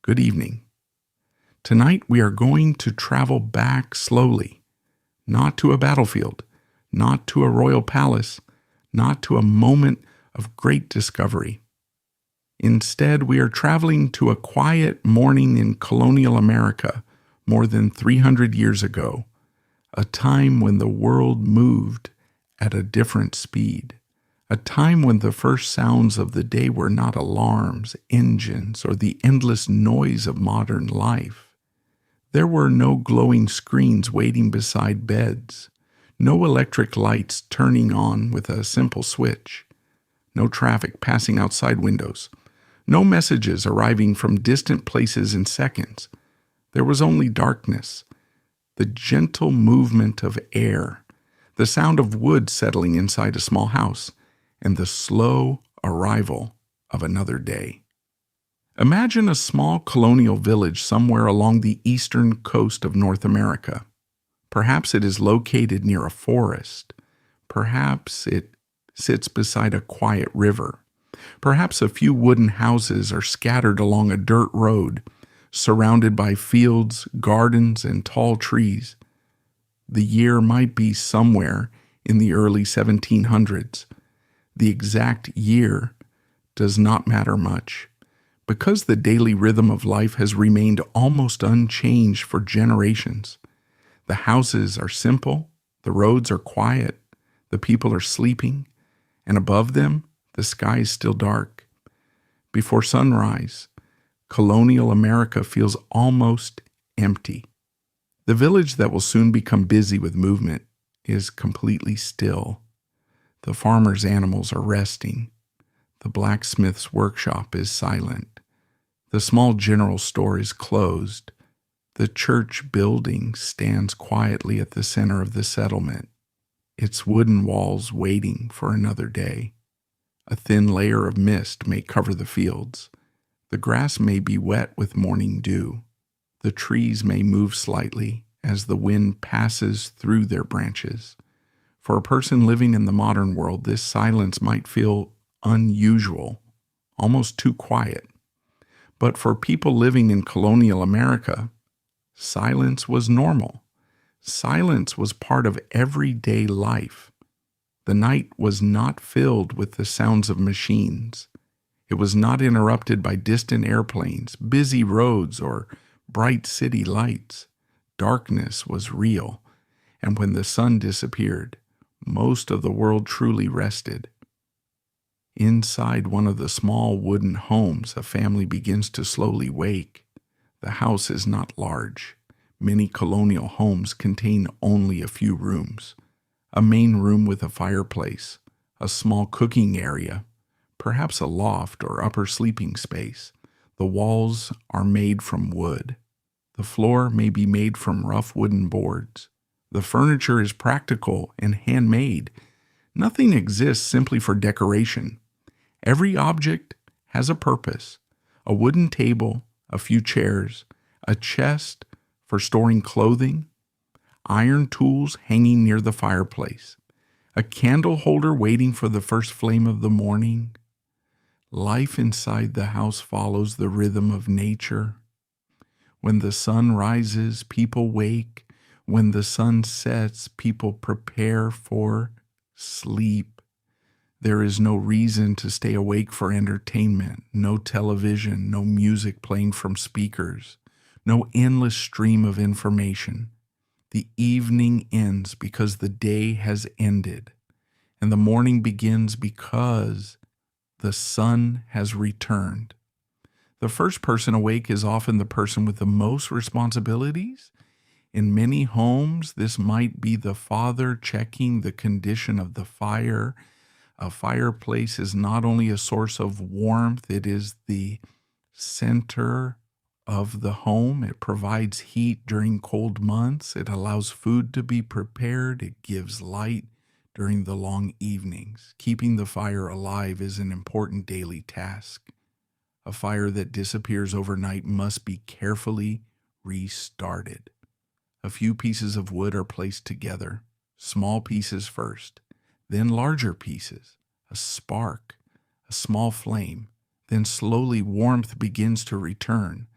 Good evening. Tonight we are going to travel back slowly, not to a battlefield, not to a royal palace, not to a moment of great discovery. Instead, we are traveling to a quiet morning in colonial America more than 300 years ago, a time when the world moved at a different speed. A time when the first sounds of the day were not alarms, engines, or the endless noise of modern life. There were no glowing screens waiting beside beds, no electric lights turning on with a simple switch, no traffic passing outside windows, no messages arriving from distant places in seconds. There was only darkness, the gentle movement of air, the sound of wood settling inside a small house, and the slow arrival of another day. Imagine a small colonial village somewhere along the eastern coast of North America. Perhaps it is located near a forest. Perhaps it sits beside a quiet river. Perhaps a few wooden houses are scattered along a dirt road, surrounded by fields, gardens, and tall trees. The year might be somewhere in the early 1700s. The exact year does not matter much, because the daily rhythm of life has remained almost unchanged for generations. The houses are simple, the roads are quiet, the people are sleeping, and above them, the sky is still dark. Before sunrise, colonial America feels almost empty. The village that will soon become busy with movement is completely still. The farmer's animals are resting. The blacksmith's workshop is silent. The small general store is closed. The church building stands quietly at the center of the settlement, its wooden walls waiting for another day. A thin layer of mist may cover the fields. The grass may be wet with morning dew. The trees may move slightly as the wind passes through their branches. For a person living in the modern world, this silence might feel unusual, almost too quiet. But for people living in colonial America, silence was normal. Silence was part of everyday life. The night was not filled with the sounds of machines. It was not interrupted by distant airplanes, busy roads, or bright city lights. Darkness was real, and when the sun disappeared, most of the world truly rested. Inside one of the small wooden homes, a family begins to slowly wake. The house is not large. Many colonial homes contain only a few rooms. A main room with a fireplace, a small cooking area, perhaps a loft or upper sleeping space. The walls are made from wood. The floor may be made from rough wooden boards. The furniture is practical and handmade. Nothing exists simply for decoration. Every object has a purpose. A wooden table, a few chairs, a chest for storing clothing, iron tools hanging near the fireplace, a candle holder waiting for the first flame of the morning. Life inside the house follows the rhythm of nature. When the sun rises, people wake. When the sun sets, people prepare for sleep. There is no reason to stay awake for entertainment, no television, no music playing from speakers, no endless stream of information. The evening ends because the day has ended, and the morning begins because the sun has returned. The first person awake is often the person with the most responsibilities. In many homes, this might be the father checking the condition of the fire. A fireplace is not only a source of warmth, it is the center of the home. It provides heat during cold months. It allows food to be prepared. It gives light during the long evenings. Keeping the fire alive is an important daily task. A fire that disappears overnight must be carefully restarted. A few pieces of wood are placed together, small pieces first, then larger pieces, a spark, a small flame. Then slowly warmth begins to return.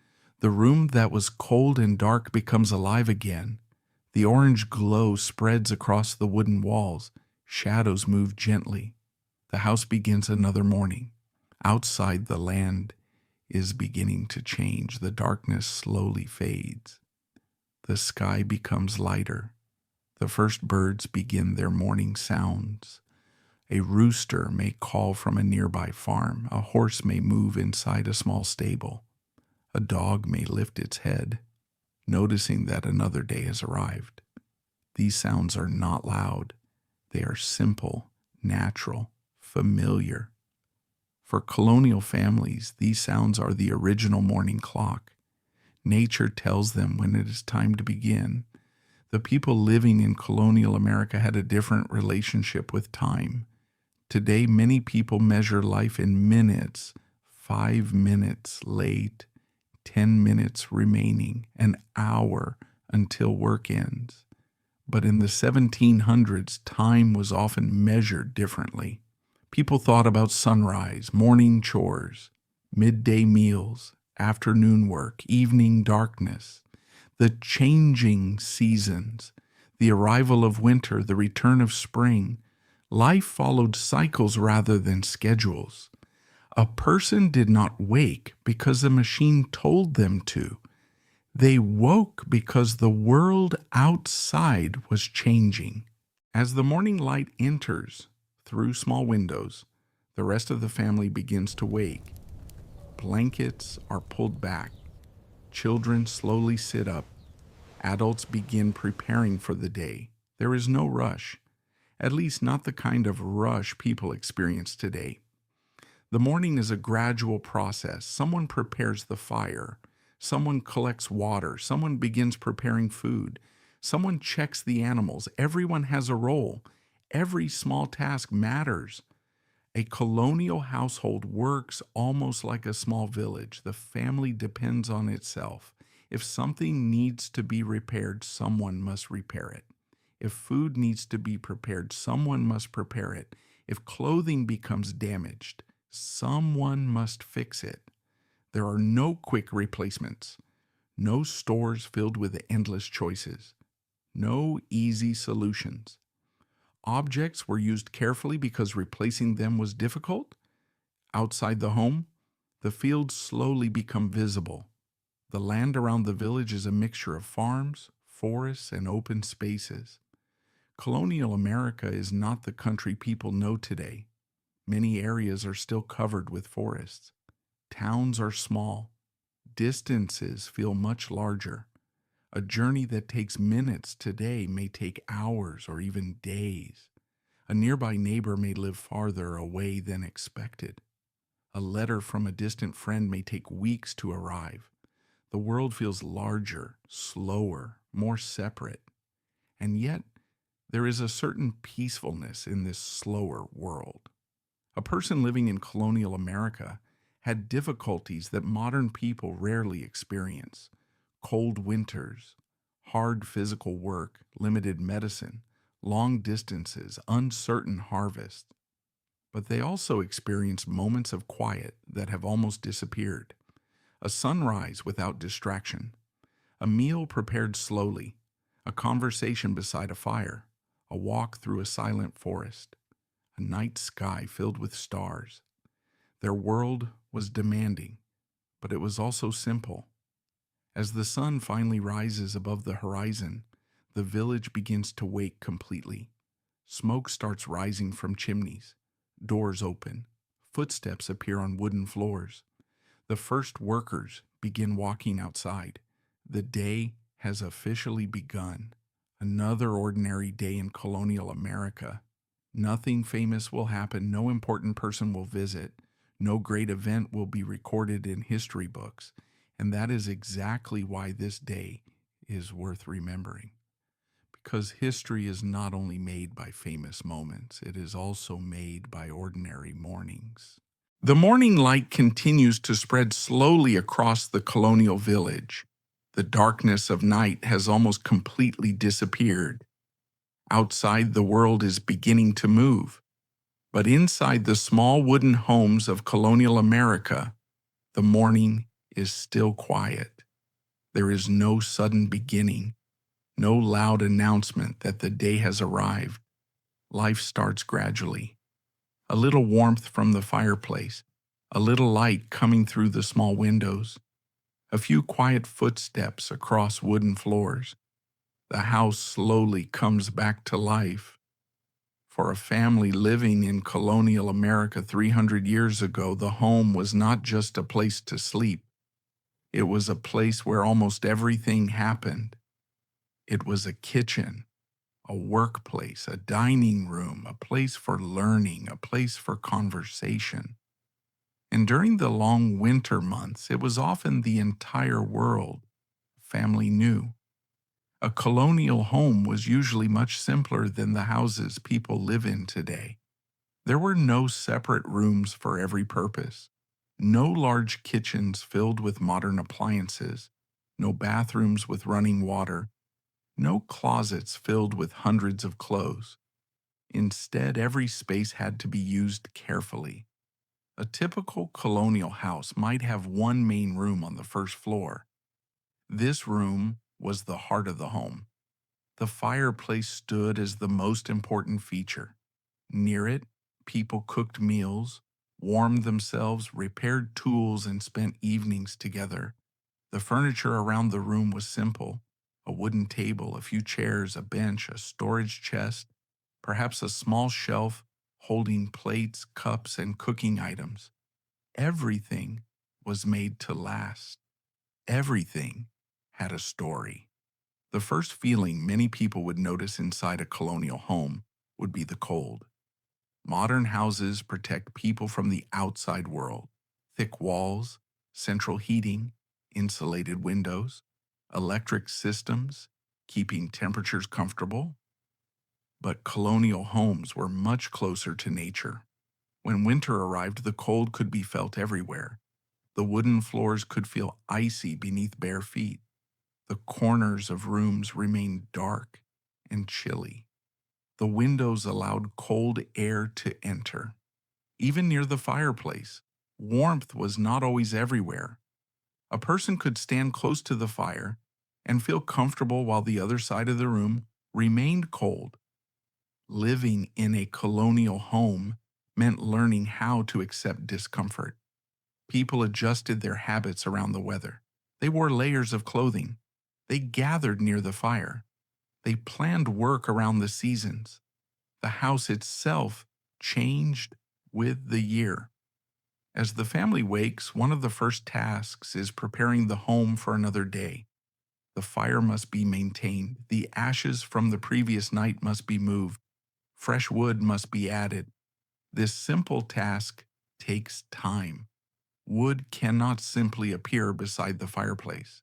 The room that was cold and dark becomes alive again. The orange glow spreads across the wooden walls. Shadows move gently. The house begins another morning. Outside, the land is beginning to change. The darkness slowly fades. The sky becomes lighter. The first birds begin their morning sounds. A rooster may call from a nearby farm. A horse may move inside a small stable. A dog may lift its head, noticing that another day has arrived. These sounds are not loud. They are simple, natural, familiar. For colonial families, these sounds are the original morning clock. Nature tells them when it is time to begin. The people living in colonial America had a different relationship with time. Today, many people measure life in minutes, 5 minutes late, 10 minutes remaining, an hour until work ends. But in the 1700s, time was often measured differently. People thought about sunrise, morning chores, midday meals, afternoon work, evening darkness, the changing seasons, the arrival of winter, the return of spring. Life followed cycles rather than schedules. A person did not wake because the machine told them to. They woke because the world outside was changing. As the morning light enters through small windows, the rest of the family begins to wake. Blankets are pulled back. Children slowly sit up. Adults begin preparing for the day. There is no rush, at least not the kind of rush people experience today. The morning is a gradual process. Someone prepares the fire. Someone collects water. Someone begins preparing food. Someone checks the animals. Everyone has a role. Every small task matters. A colonial household works almost like a small village. The family depends on itself. If something needs to be repaired, someone must repair it. If food needs to be prepared, someone must prepare it. If clothing becomes damaged, someone must fix it. There are no quick replacements, no stores filled with endless choices, no easy solutions. Objects were used carefully because replacing them was difficult. Outside the home, the fields slowly become visible. The land around the village is a mixture of farms, forests, and open spaces. Colonial America is not the country people know today. Many areas are still covered with forests. Towns are small. Distances feel much larger. A journey that takes minutes today may take hours or even days. A nearby neighbor may live farther away than expected. A letter from a distant friend may take weeks to arrive. The world feels larger, slower, more separate. And yet, there is a certain peacefulness in this slower world. A person living in colonial America had difficulties that modern people rarely experience. Cold winters, hard physical work, limited medicine, long distances, uncertain harvests. But they also experienced moments of quiet that have almost disappeared. A sunrise without distraction, a meal prepared slowly, a conversation beside a fire, a walk through a silent forest, a night sky filled with stars. Their world was demanding, but it was also simple. As the sun finally rises above the horizon, the village begins to wake completely. Smoke starts rising from chimneys. Doors open. Footsteps appear on wooden floors. The first workers begin walking outside. The day has officially begun. Another ordinary day in colonial America. Nothing famous will happen. No important person will visit. No great event will be recorded in history books. And that is exactly why this day is worth remembering. Because history is not only made by famous moments, it is also made by ordinary mornings. The morning light continues to spread slowly across the colonial village. The darkness of night has almost completely disappeared. Outside, the world is beginning to move. But inside the small wooden homes of colonial America, the morning is still quiet. There is no sudden beginning, no loud announcement that the day has arrived. Life starts gradually. A little warmth from the fireplace, a little light coming through the small windows, a few quiet footsteps across wooden floors. The house slowly comes back to life. For a family living in colonial America 300 years ago, the home was not just a place to sleep. It was a place where almost everything happened. It was a kitchen, a workplace, a dining room, a place for learning, a place for conversation. And during the long winter months, it was often the entire world family knew. A colonial home was usually much simpler than the houses people live in today. There were no separate rooms for every purpose, no large kitchens filled with modern appliances, no bathrooms with running water, no closets filled with hundreds of clothes. Instead, every space had to be used carefully. A typical colonial house might have one main room on the first floor. This room was the heart of the home. The fireplace stood as the most important feature. Near it, people cooked meals, warmed themselves, repaired tools, and spent evenings together. The furniture around the room was simple: a wooden table, a few chairs, a bench, a storage chest, perhaps a small shelf holding plates, cups, and cooking items. Everything was made to last. Everything had a story. The first feeling many people would notice inside a colonial home would be the cold. Modern houses protect people from the outside world. Thick walls, central heating, insulated windows, electric systems, keeping temperatures comfortable. But colonial homes were much closer to nature. When winter arrived, the cold could be felt everywhere. The wooden floors could feel icy beneath bare feet. The corners of rooms remained dark and chilly. The windows allowed cold air to enter. Even near the fireplace, warmth was not always everywhere. A person could stand close to the fire and feel comfortable while the other side of the room remained cold. Living in a colonial home meant learning how to accept discomfort. People adjusted their habits around the weather. They wore layers of clothing. They gathered near the fire. They planned work around the seasons. The house itself changed with the year. As the family wakes, one of the first tasks is preparing the home for another day. The fire must be maintained. The ashes from the previous night must be moved. Fresh wood must be added. This simple task takes time. Wood cannot simply appear beside the fireplace.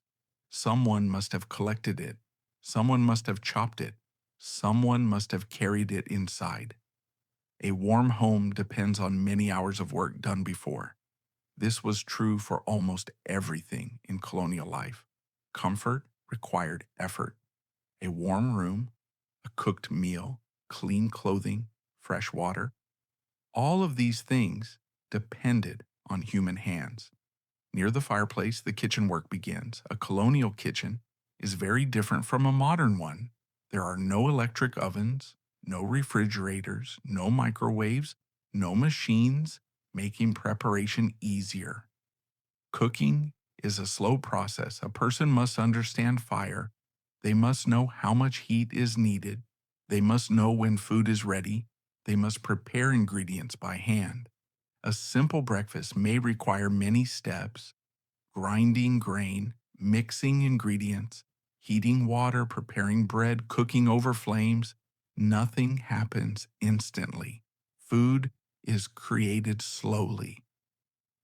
Someone must have collected it. Someone must have chopped it. Someone must have carried it inside. A warm home depends on many hours of work done before. This was true for almost everything in colonial life. Comfort required effort. A warm room, a cooked meal, clean clothing, fresh water. All of these things depended on human hands. Near the fireplace, the kitchen work begins. A colonial kitchen is very different from a modern one. There are no electric ovens, no refrigerators, no microwaves, no machines, making preparation easier. Cooking is a slow process. A person must understand fire. They must know how much heat is needed. They must know when food is ready. They must prepare ingredients by hand. A simple breakfast may require many steps: grinding grain, mixing ingredients, heating water, preparing bread, cooking over flames. Nothing happens instantly. Food is created slowly.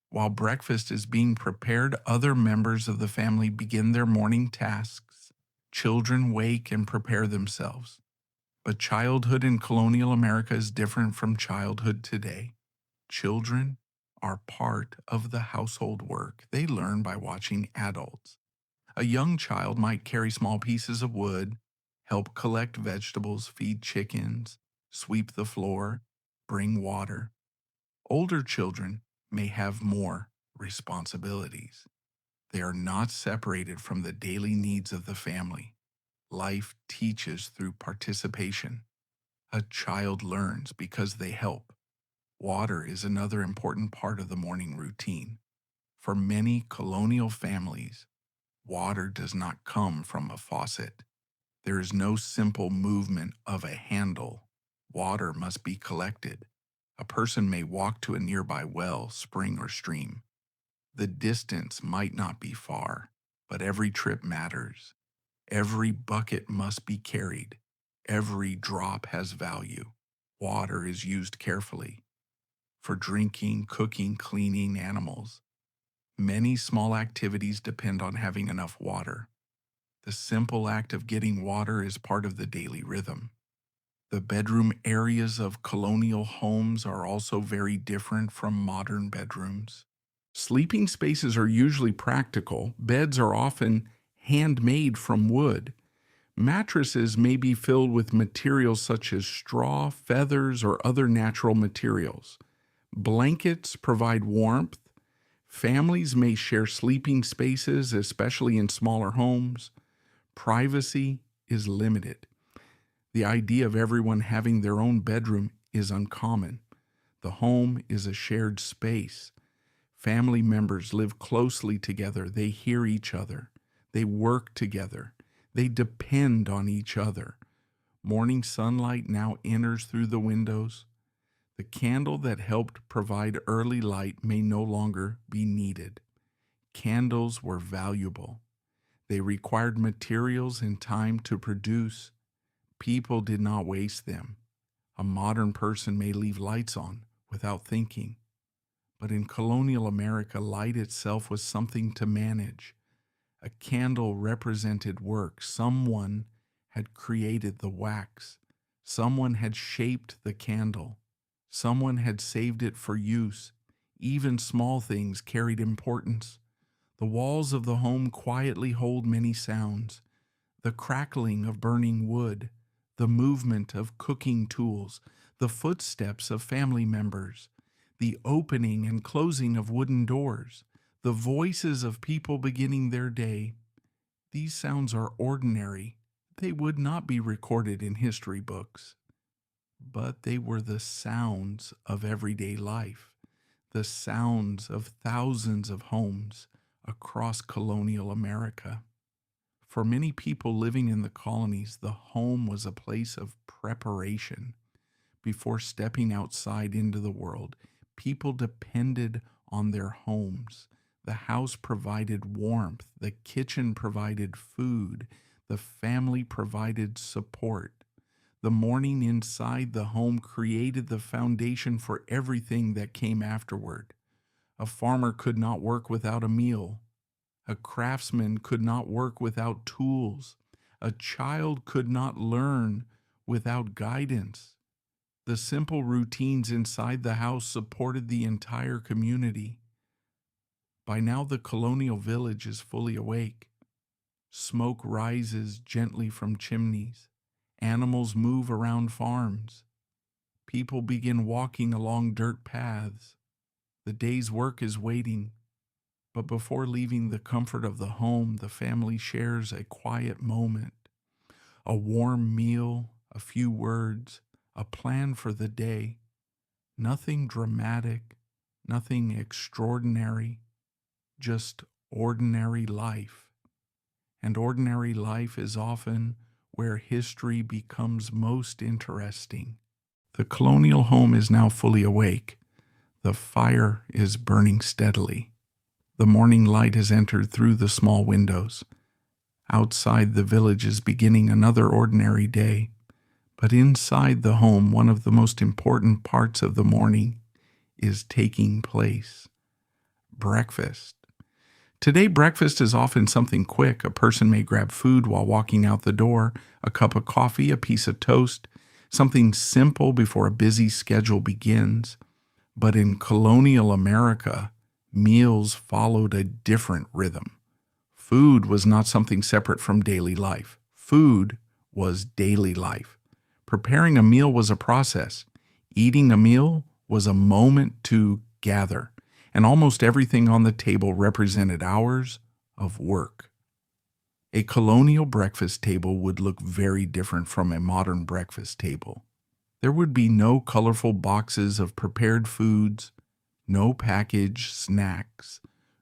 While breakfast is being prepared, other members of the family begin their morning tasks. Children wake and prepare themselves. But childhood in colonial America is different from childhood today. Children are part of the household work. They learn by watching adults. A young child might carry small pieces of wood, help collect vegetables, feed chickens, sweep the floor, bring water. Older children may have more responsibilities. They are not separated from the daily needs of the family. Life teaches through participation. A child learns because they help. Water is another important part of the morning routine. For many colonial families, water does not come from a faucet. There is no simple movement of a handle. Water must be collected. A person may walk to a nearby well, spring, or stream. The distance might not be far, but every trip matters. Every bucket must be carried. Every drop has value. Water is used carefully for drinking, cooking, cleaning animals. Many small activities depend on having enough water. The simple act of getting water is part of the daily rhythm. The bedroom areas of colonial homes are also very different from modern bedrooms. Sleeping spaces are usually practical. Beds are often handmade from wood. Mattresses may be filled with materials such as straw, feathers, or other natural materials. Blankets provide warmth. Families may share sleeping spaces, especially in smaller homes. Privacy is limited. The idea of everyone having their own bedroom is uncommon. The home is a shared space. Family members live closely together. They hear each other. They work together. They depend on each other. Morning sunlight now enters through the windows. The candle that helped provide early light may no longer be needed. Candles were valuable. They required materials and time to produce. People did not waste them. A modern person may leave lights on without thinking. But in colonial America, light itself was something to manage. A candle represented work. Someone had created the wax. Someone had shaped the candle. Someone had saved it for use. Even small things carried importance. The walls of the home quietly hold many sounds. The crackling of burning wood, the movement of cooking tools, the footsteps of family members, the opening and closing of wooden doors, the voices of people beginning their day. These sounds are ordinary. They would not be recorded in history books. But they were the sounds of everyday life, the sounds of thousands of homes across colonial America. For many people living in the colonies, the home was a place of preparation. Before stepping outside into the world, people depended on their homes. The house provided warmth, the kitchen provided food, the family provided support. The morning inside the home created the foundation for everything that came afterward. A farmer could not work without a meal. A craftsman could not work without tools. A child could not learn without guidance. The simple routines inside the house supported the entire community. By now, the colonial village is fully awake. Smoke rises gently from chimneys. Animals move around farms. People begin walking along dirt paths. The day's work is waiting. But before leaving the comfort of the home, the family shares a quiet moment. A warm meal, a few words, a plan for the day. Nothing dramatic, nothing extraordinary, just ordinary life. And ordinary life is often where history becomes most interesting. The colonial home is now fully awake. The fire is burning steadily. The morning light has entered through the small windows. Outside, the village is beginning another ordinary day. But inside the home, one of the most important parts of the morning is taking place. Breakfast. Today, breakfast is often something quick. A person may grab food while walking out the door, a cup of coffee, a piece of toast, something simple before a busy schedule begins. But in colonial America, meals followed a different rhythm. Food was not something separate from daily life. Food was daily life. Preparing a meal was a process. Eating a meal was a moment to gather. And almost everything on the table represented hours of work. A colonial breakfast table would look very different from a modern breakfast table. There would be no colorful boxes of prepared foods, no packaged snacks,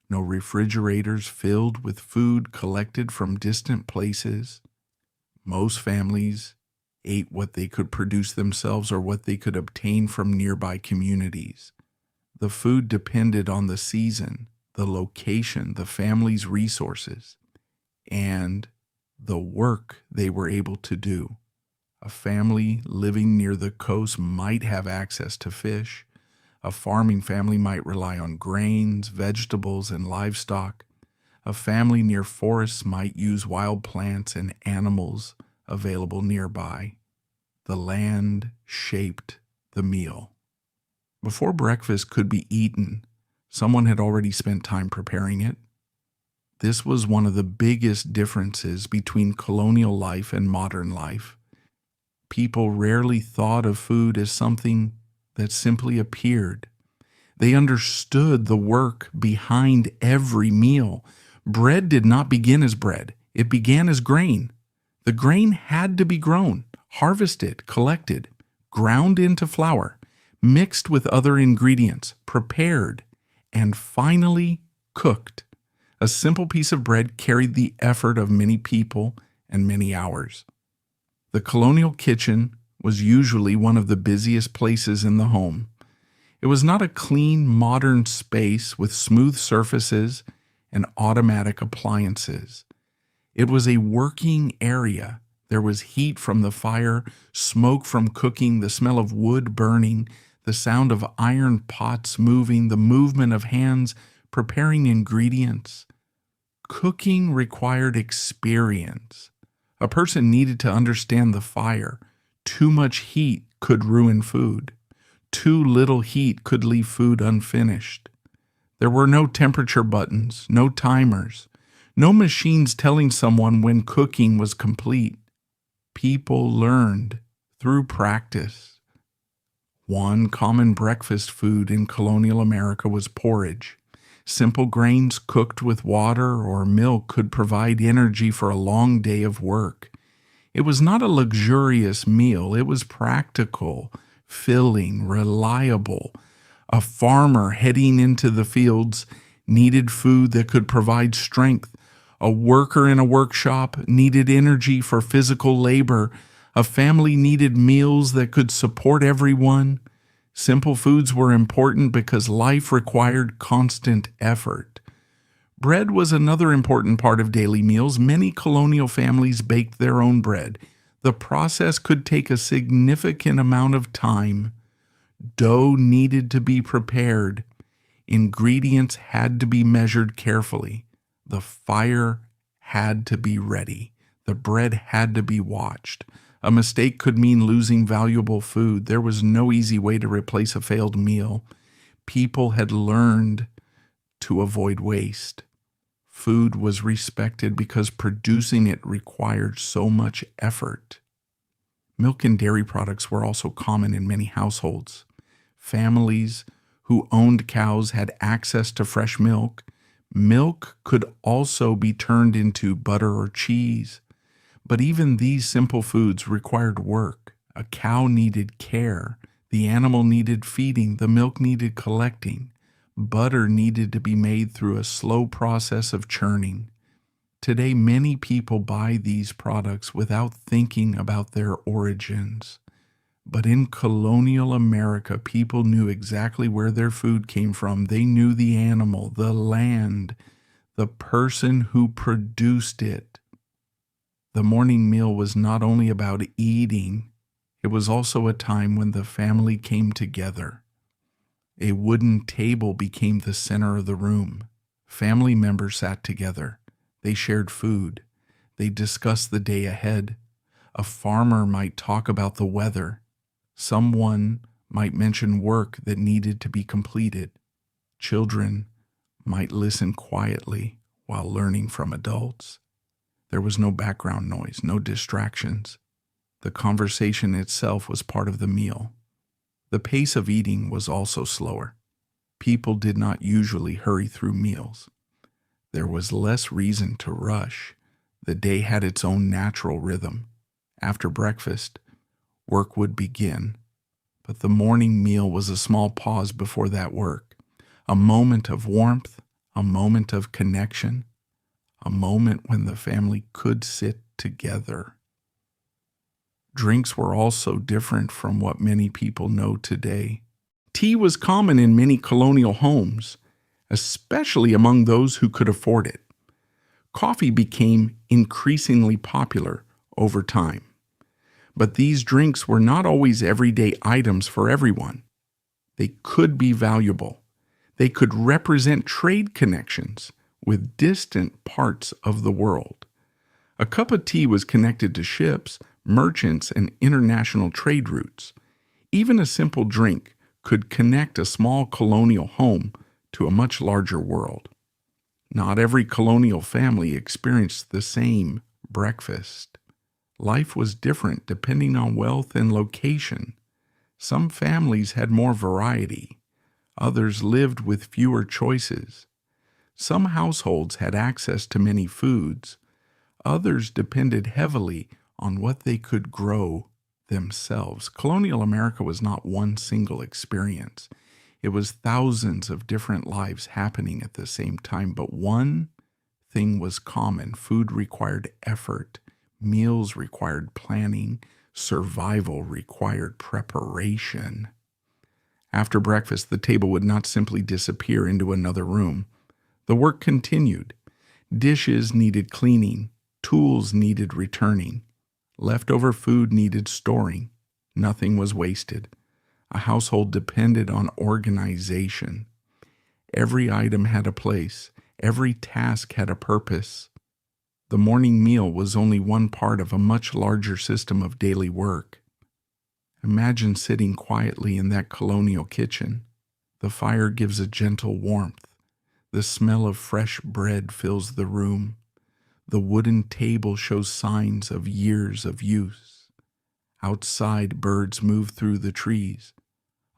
no refrigerators filled with food collected from distant places. Most families ate what they could produce themselves or what they could obtain from nearby communities. The food depended on the season, the location, the family's resources, and the work they were able to do. A family living near the coast might have access to fish. A farming family might rely on grains, vegetables, and livestock. A family near forests might use wild plants and animals available nearby. The land shaped the meal. Before breakfast could be eaten, someone had already spent time preparing it. This was one of the biggest differences between colonial life and modern life. People rarely thought of food as something that simply appeared. They understood the work behind every meal. Bread did not begin as bread. It began as grain. The grain had to be grown, harvested, collected, ground into flour, mixed with other ingredients, prepared, and finally cooked. A simple piece of bread carried the effort of many people and many hours. The colonial kitchen was usually one of the busiest places in the home. It was not a clean, modern space with smooth surfaces and automatic appliances. It was a working area. There was heat from the fire, smoke from cooking, the smell of wood burning, the sound of iron pots moving, the movement of hands preparing ingredients. Cooking required experience. A person needed to understand the fire. Too much heat could ruin food. Too little heat could leave food unfinished. There were no temperature buttons, no timers, no machines telling someone when cooking was complete. People learned through practice. One common breakfast food in colonial America was porridge. Simple grains cooked with water or milk could provide energy for a long day of work. It was not a luxurious meal. It was practical, filling, reliable. A farmer heading into the fields needed food that could provide strength. A worker in a workshop needed energy for physical labor. A family needed meals that could support everyone. Simple foods were important because life required constant effort. Bread was another important part of daily meals. Many colonial families baked their own bread. The process could take a significant amount of time. Dough needed to be prepared. Ingredients had to be measured carefully. The fire had to be ready. The bread had to be watched. A mistake could mean losing valuable food. There was no easy way to replace a failed meal. People had learned to avoid waste. Food was respected because producing it required so much effort. Milk and dairy products were also common in many households. Families who owned cows had access to fresh milk. Milk could also be turned into butter or cheese. But even these simple foods required work. A cow needed care. The animal needed feeding. The milk needed collecting. Butter needed to be made through a slow process of churning. Today, many people buy these products without thinking about their origins. But in colonial America, people knew exactly where their food came from. They knew the animal, the land, the person who produced it. The morning meal was not only about eating, it was also a time when the family came together. A wooden table became the center of the room. Family members sat together. They shared food. They discussed the day ahead. A farmer might talk about the weather. Someone might mention work that needed to be completed. Children might listen quietly while learning from adults. There was no background noise, no distractions. The conversation itself was part of the meal. The pace of eating was also slower. People did not usually hurry through meals. There was less reason to rush. The day had its own natural rhythm. After breakfast, work would begin. But the morning meal was a small pause before that work, a moment of warmth, a moment of connection, a moment when the family could sit together. Drinks were also different from what many people know today. Tea was common in many colonial homes, especially among those who could afford it. Coffee became increasingly popular over time. But these drinks were not always everyday items for everyone. They could be valuable. They could represent trade connections with distant parts of the world. A cup of tea was connected to ships, merchants, and international trade routes. Even a simple drink could connect a small colonial home to a much larger world. Not every colonial family experienced the same breakfast. Life was different depending on wealth and location. Some families had more variety. Others lived with fewer choices. Some households had access to many foods. Others depended heavily on what they could grow themselves. Colonial America was not one single experience. It was thousands of different lives happening at the same time, but one thing was common. Food required effort. Meals required planning. Survival required preparation. After breakfast, the table would not simply disappear into another room. The work continued. Dishes needed cleaning. Tools needed returning. Leftover food needed storing. Nothing was wasted. A household depended on organization. Every item had a place. Every task had a purpose. The morning meal was only one part of a much larger system of daily work. Imagine sitting quietly in that colonial kitchen. The fire gives a gentle warmth. The smell of fresh bread fills the room. The wooden table shows signs of years of use. Outside, birds move through the trees.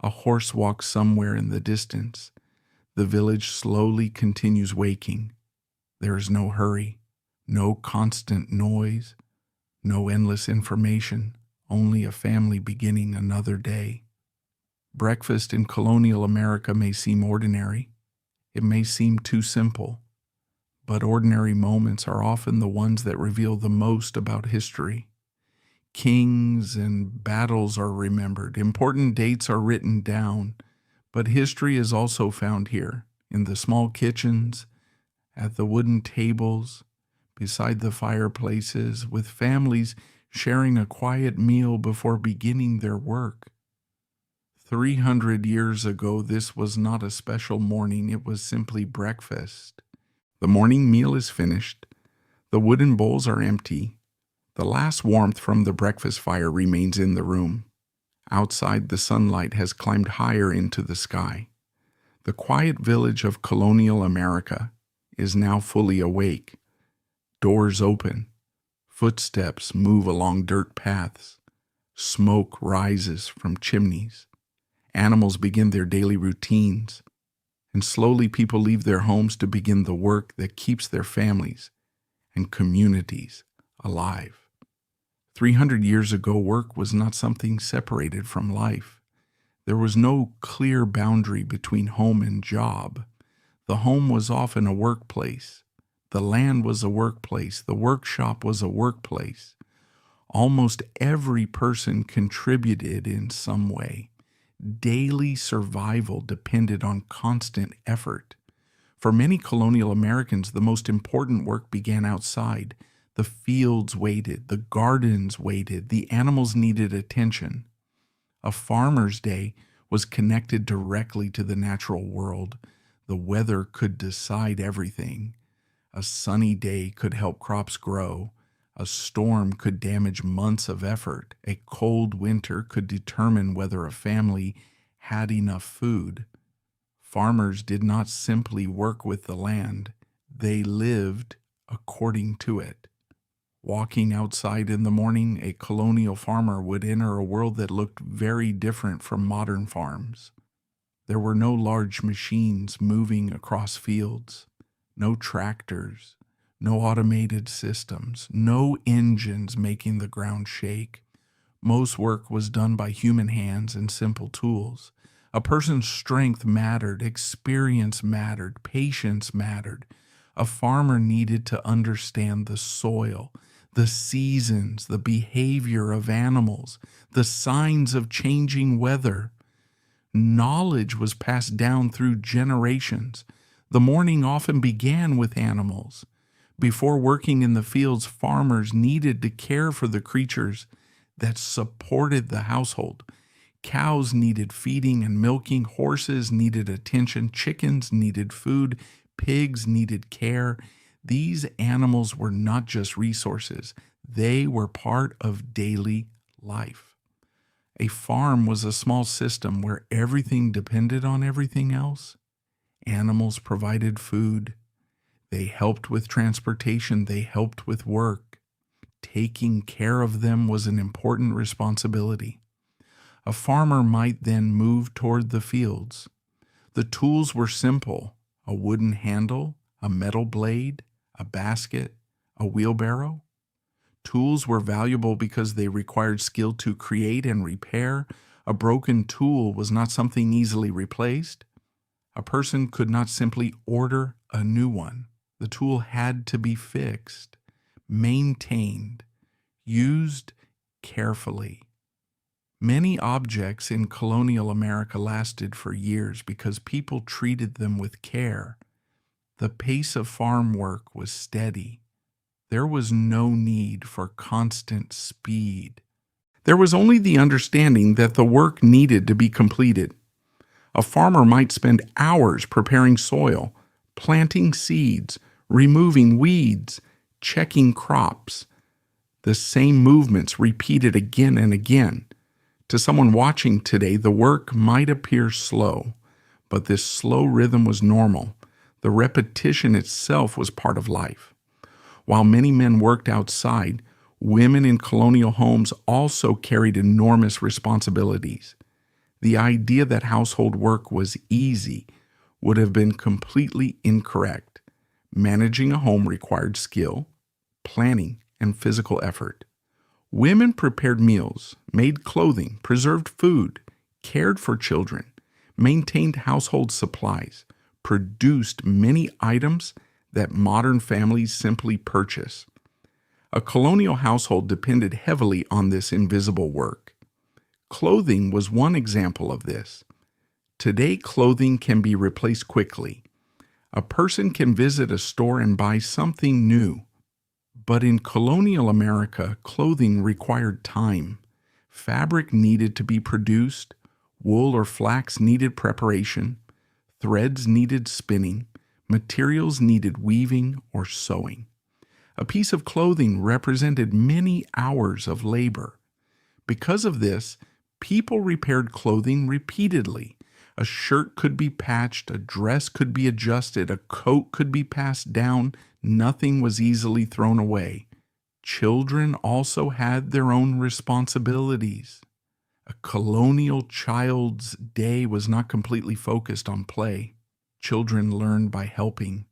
A horse walks somewhere in the distance. The village slowly continues waking. There is no hurry. No constant noise, no endless information, only a family beginning another day. Breakfast in colonial America may seem ordinary. It may seem too simple. But ordinary moments are often the ones that reveal the most about history. Kings and battles are remembered. Important dates are written down. But history is also found here, in the small kitchens, at the wooden tables, beside the fireplaces, with families sharing a quiet meal before beginning their work. 300 years ago, this was not a special morning. It was simply breakfast. The morning meal is finished. The wooden bowls are empty. The last warmth from the breakfast fire remains in the room. Outside, the sunlight has climbed higher into the sky. The quiet village of colonial America is now fully awake. Doors open. Footsteps move along dirt paths. Smoke rises from chimneys. Animals begin their daily routines. And slowly people leave their homes to begin the work that keeps their families and communities alive. 300 years ago, work was not something separated from life. There was no clear boundary between home and job. The home was often a workplace. The land was a workplace. The workshop was a workplace. Almost every person contributed in some way. Daily survival depended on constant effort. For many colonial Americans, the most important work began outside. The fields waited, the gardens waited, the animals needed attention. A farmer's day was connected directly to the natural world. The weather could decide everything. A sunny day could help crops grow. A storm could damage months of effort. A cold winter could determine whether a family had enough food. Farmers did not simply work with the land. They lived according to it. Walking outside in the morning, a colonial farmer would enter a world that looked very different from modern farms. There were no large machines moving across fields. No tractors, no automated systems, no engines making the ground shake. Most work was done by human hands and simple tools. A person's strength mattered, experience mattered, patience mattered. A farmer needed to understand the soil, the seasons, the behavior of animals, the signs of changing weather. Knowledge was passed down through generations. The morning often began with animals. Before working in the fields, farmers needed to care for the creatures that supported the household. Cows needed feeding and milking, horses needed attention, chickens needed food, pigs needed care. These animals were not just resources, they were part of daily life. A farm was a small system where everything depended on everything else. Animals provided food. They helped with transportation. They helped with work. Taking care of them was an important responsibility. A farmer might then move toward the fields. The tools were simple: a wooden handle, a metal blade, a basket, a wheelbarrow. Tools were valuable because they required skill to create and repair. A broken tool was not something easily replaced. A person could not simply order a new one. The tool had to be fixed, maintained, used carefully. Many objects in colonial America lasted for years because people treated them with care. The pace of farm work was steady. There was no need for constant speed. There was only the understanding that the work needed to be completed. A farmer might spend hours preparing soil, planting seeds, removing weeds, checking crops. The same movements repeated again and again. To someone watching today, the work might appear slow, but this slow rhythm was normal. The repetition itself was part of life. While many men worked outside, women in colonial homes also carried enormous responsibilities. The idea that household work was easy would have been completely incorrect. Managing a home required skill, planning, and physical effort. Women prepared meals, made clothing, preserved food, cared for children, maintained household supplies, produced many items that modern families simply purchase. A colonial household depended heavily on this invisible work. Clothing was one example of this. Today, clothing can be replaced quickly. A person can visit a store and buy something new. But in colonial America, clothing required time. Fabric needed to be produced, wool or flax needed preparation, threads needed spinning, materials needed weaving or sewing. A piece of clothing represented many hours of labor. Because of this, people repaired clothing repeatedly. A shirt could be patched, a dress could be adjusted, a coat could be passed down. Nothing was easily thrown away. Children also had their own responsibilities. A colonial child's day was not completely focused on play. Children learned by helping.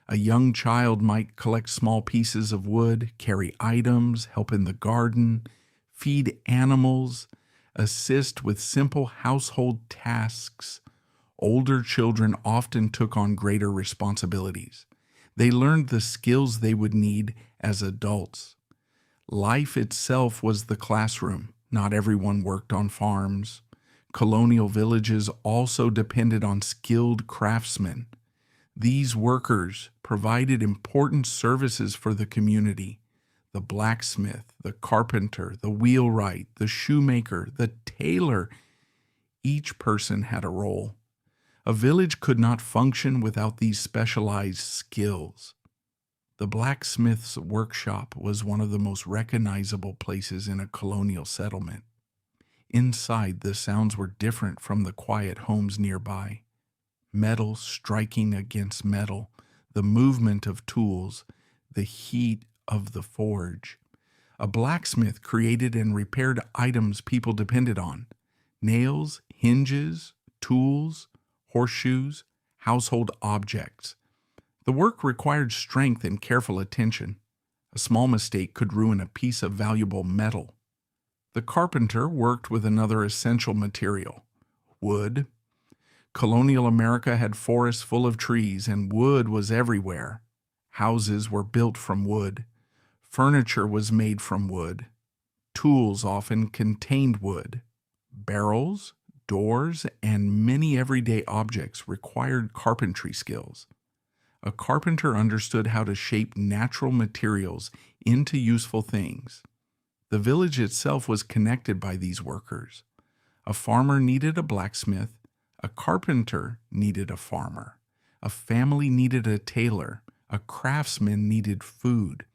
A young child might collect small pieces of wood, carry items, help in the garden, feed animals, assist with simple household tasks. Older children often took on greater responsibilities. They learned the skills they would need as adults. Life itself was the classroom. Not everyone worked on farms. Colonial villages also depended on skilled craftsmen. These workers provided important services for the community. The blacksmith, the carpenter, the wheelwright, the shoemaker, the tailor. Each person had a role. A village could not function without these specialized skills. The blacksmith's workshop was one of the most recognizable places in a colonial settlement. Inside, the sounds were different from the quiet homes nearby. Metal striking against metal, the movement of tools, the heat of the forge. A blacksmith created and repaired items people depended on: nails, hinges, tools, horseshoes, household objects. The work required strength and careful attention. A small mistake could ruin a piece of valuable metal. The carpenter worked with another essential material, wood. Colonial America had forests full of trees, and wood was everywhere. Houses were built from wood. Furniture was made from wood. Tools often contained wood. Barrels, doors, and many everyday objects required carpentry skills. A carpenter understood how to shape natural materials into useful things. The village itself was connected by these workers. A farmer needed a blacksmith. A carpenter needed a farmer. A family needed a tailor. A craftsman needed food.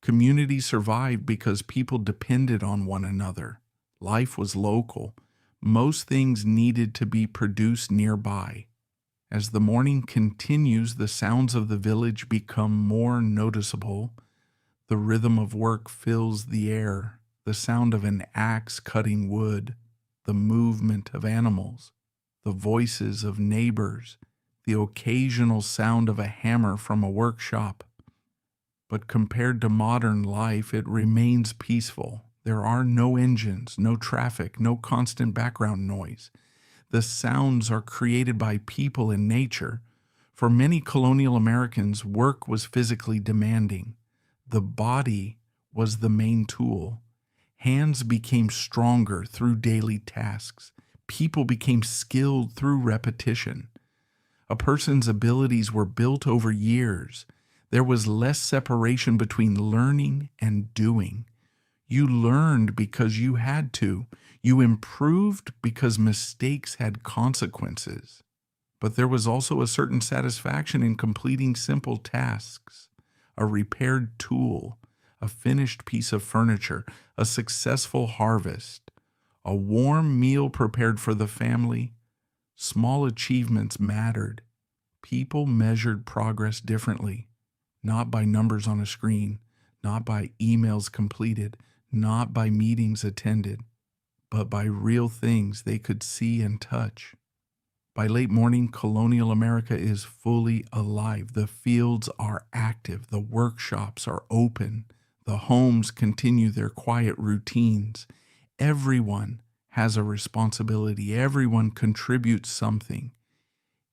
Communities survived because people depended on one another. Life was local. Most things needed to be produced nearby. As the morning continues, the sounds of the village become more noticeable. The rhythm of work fills the air, the sound of an axe cutting wood, the movement of animals, the voices of neighbors, the occasional sound of a hammer from a workshop. But compared to modern life, it remains peaceful. There are no engines, no traffic, no constant background noise. The sounds are created by people and nature. For many colonial Americans, work was physically demanding. The body was the main tool. Hands became stronger through daily tasks. People became skilled through repetition. A person's abilities were built over years. There was less separation between learning and doing. You learned because you had to. You improved because mistakes had consequences. But there was also a certain satisfaction in completing simple tasks. A repaired tool, a finished piece of furniture, a successful harvest, a warm meal prepared for the family. Small achievements mattered. People measured progress differently, not by numbers on a screen, not by emails completed, not by meetings attended, but by real things they could see and touch. By late morning, colonial America is fully alive. The fields are active. The workshops are open. The homes continue their quiet routines. Everyone has a responsibility. Everyone contributes something.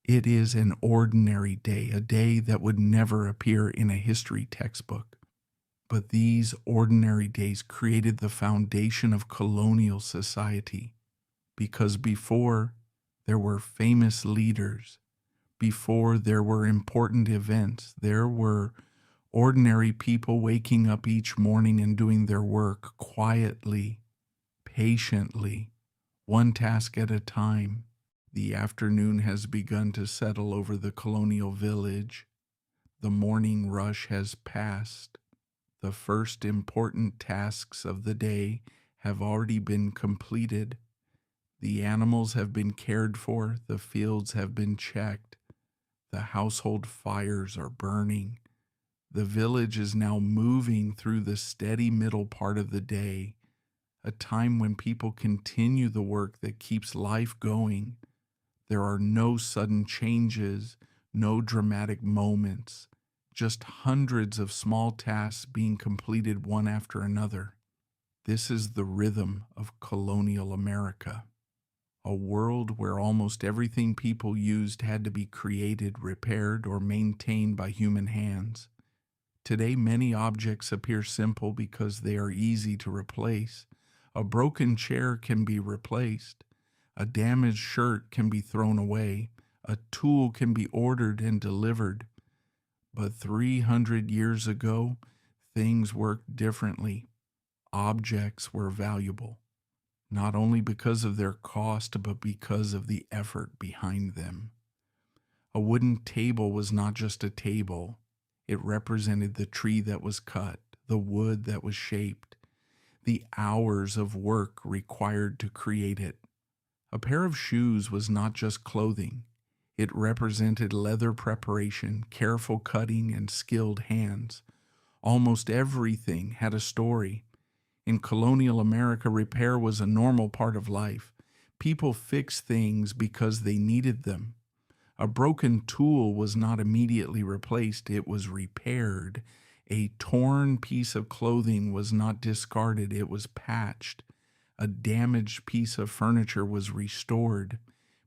It is an ordinary day, a day that would never appear in a history textbook. But these ordinary days created the foundation of colonial society, because before there were famous leaders, before there were important events, there were ordinary people waking up each morning and doing their work quietly, patiently, one task at a time. The afternoon has begun to settle over the colonial village. The morning rush has passed. The first important tasks of the day have already been completed. The animals have been cared for. The fields have been checked. The household fires are burning. The village is now moving through the steady middle part of the day, a time when people continue the work that keeps life going. There are no sudden changes, no dramatic moments, just hundreds of small tasks being completed one after another. This is the rhythm of colonial America, a world where almost everything people used had to be created, repaired, or maintained by human hands. Today, many objects appear simple because they are easy to replace. A broken chair can be replaced. A damaged shirt can be thrown away. A tool can be ordered and delivered. But 300 years ago, things worked differently. Objects were valuable, not only because of their cost, but because of the effort behind them. A wooden table was not just a table. It represented the tree that was cut, the wood that was shaped, the hours of work required to create it. A pair of shoes was not just clothing. It represented leather preparation, careful cutting, and skilled hands. Almost everything had a story. In colonial America, repair was a normal part of life. People fixed things because they needed them. A broken tool was not immediately replaced, it was repaired. A torn piece of clothing was not discarded, it was patched. A damaged piece of furniture was restored.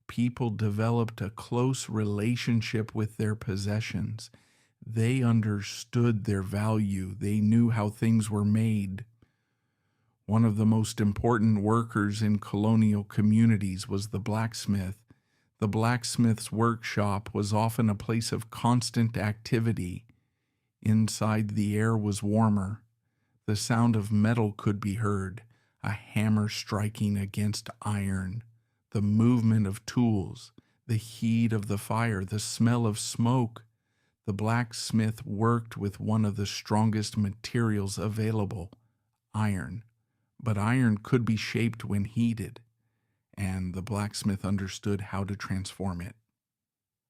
People developed a close relationship with their possessions. They understood their value. They knew how things were made. One of the most important workers in colonial communities was the blacksmith. The blacksmith's workshop was often a place of constant activity. Inside, the air was warmer. The sound of metal could be heard, a hammer striking against iron, the movement of tools, the heat of the fire, the smell of smoke. The blacksmith worked with one of the strongest materials available, iron. But iron could be shaped when heated, and the blacksmith understood how to transform it.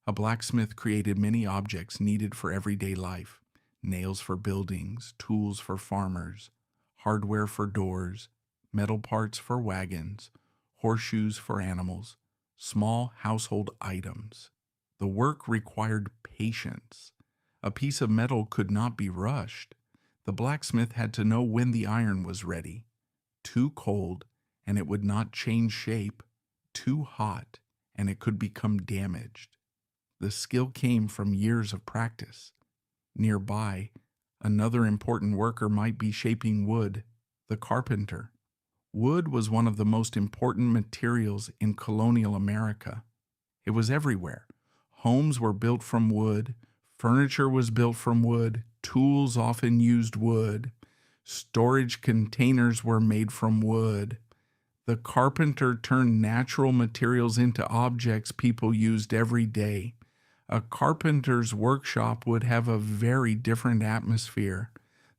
A blacksmith created many objects needed for everyday life: nails for buildings, tools for farmers, hardware for doors, metal parts for wagons, horseshoes for animals, small household items. The work required patience. A piece of metal could not be rushed. The blacksmith had to know when the iron was ready. Too cold, and it would not change shape. Too hot, and it could become damaged. The skill came from years of practice. Nearby, another important worker might be shaping wood, the carpenter. Wood was one of the most important materials in colonial America. It was everywhere. Homes were built from wood, furniture was built from wood, tools often used wood, storage containers were made from wood. The carpenter turned natural materials into objects people used every day. A carpenter's workshop would have a very different atmosphere.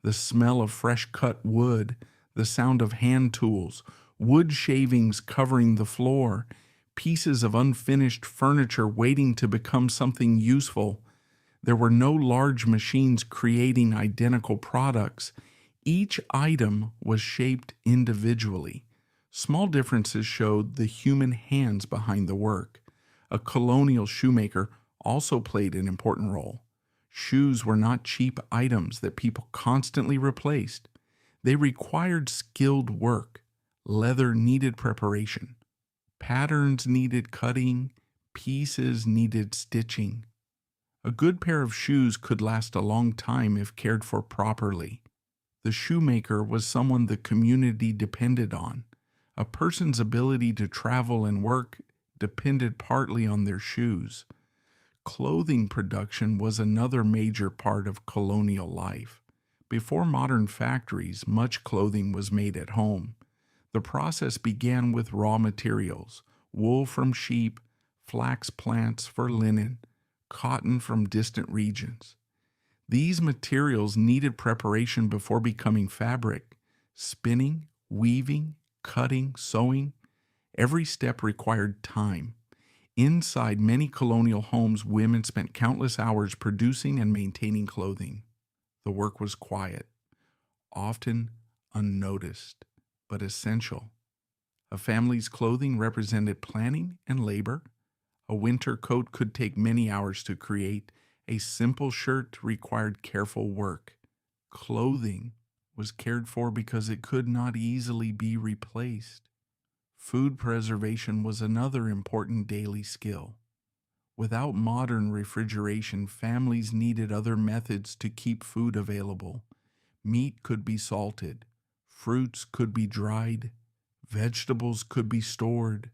The smell of fresh cut wood, the sound of hand tools, wood shavings covering the floor, pieces of unfinished furniture waiting to become something useful. There were no large machines creating identical products. Each item was shaped individually. Small differences showed the human hands behind the work. A colonial shoemaker also played an important role. Shoes were not cheap items that people constantly replaced. They required skilled work. Leather needed preparation. Patterns needed cutting. Pieces needed stitching. A good pair of shoes could last a long time if cared for properly. The shoemaker was someone the community depended on. A person's ability to travel and work depended partly on their shoes. Clothing production was another major part of colonial life. Before modern factories, much clothing was made at home. The process began with raw materials: wool from sheep, flax plants for linen, cotton from distant regions. These materials needed preparation before becoming fabric. Spinning, weaving, cutting, sewing, every step required time. Inside many colonial homes, women spent countless hours producing and maintaining clothing. The work was quiet, often unnoticed, but essential. A family's clothing represented planning and labor. A winter coat could take many hours to create. A simple shirt required careful work. Clothing was cared for because it could not easily be replaced. Food preservation was another important daily skill. Without modern refrigeration, families needed other methods to keep food available. Meat could be salted, fruits could be dried, vegetables could be stored.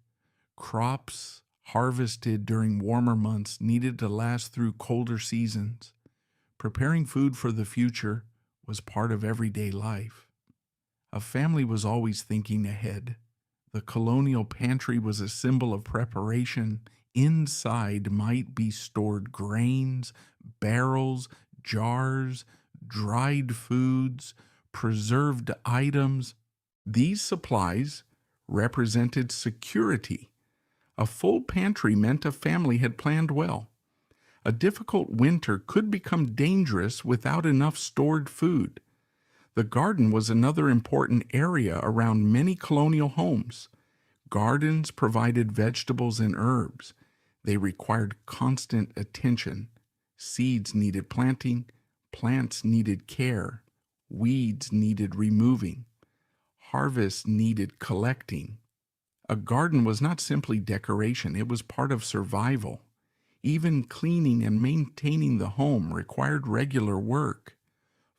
Crops harvested during warmer months needed to last through colder seasons. Preparing food for the future was part of everyday life. A family was always thinking ahead. The colonial pantry was a symbol of preparation. Inside might be stored grains, barrels, jars, dried foods, preserved items. These supplies represented security. A full pantry meant a family had planned well. A difficult winter could become dangerous without enough stored food. The garden was another important area around many colonial homes. Gardens provided vegetables and herbs. They required constant attention. Seeds needed planting, plants needed care, weeds needed removing, harvest needed collecting. A garden was not simply decoration, it was part of survival. Even cleaning and maintaining the home required regular work.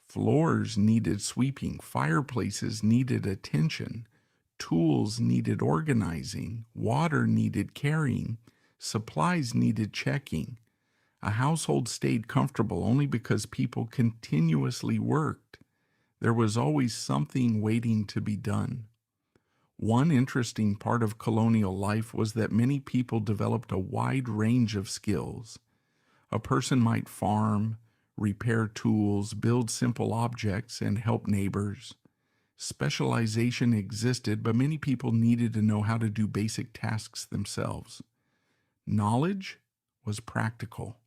Floors needed sweeping, fireplaces needed attention, tools needed organizing, water needed carrying, supplies needed checking. A household stayed comfortable only because people continuously worked. There was always something waiting to be done. One interesting part of colonial life was that many people developed a wide range of skills. A person might farm, repair tools, build simple objects, and help neighbors. Specialization existed, but many people needed to know how to do basic tasks themselves. Knowledge was practical.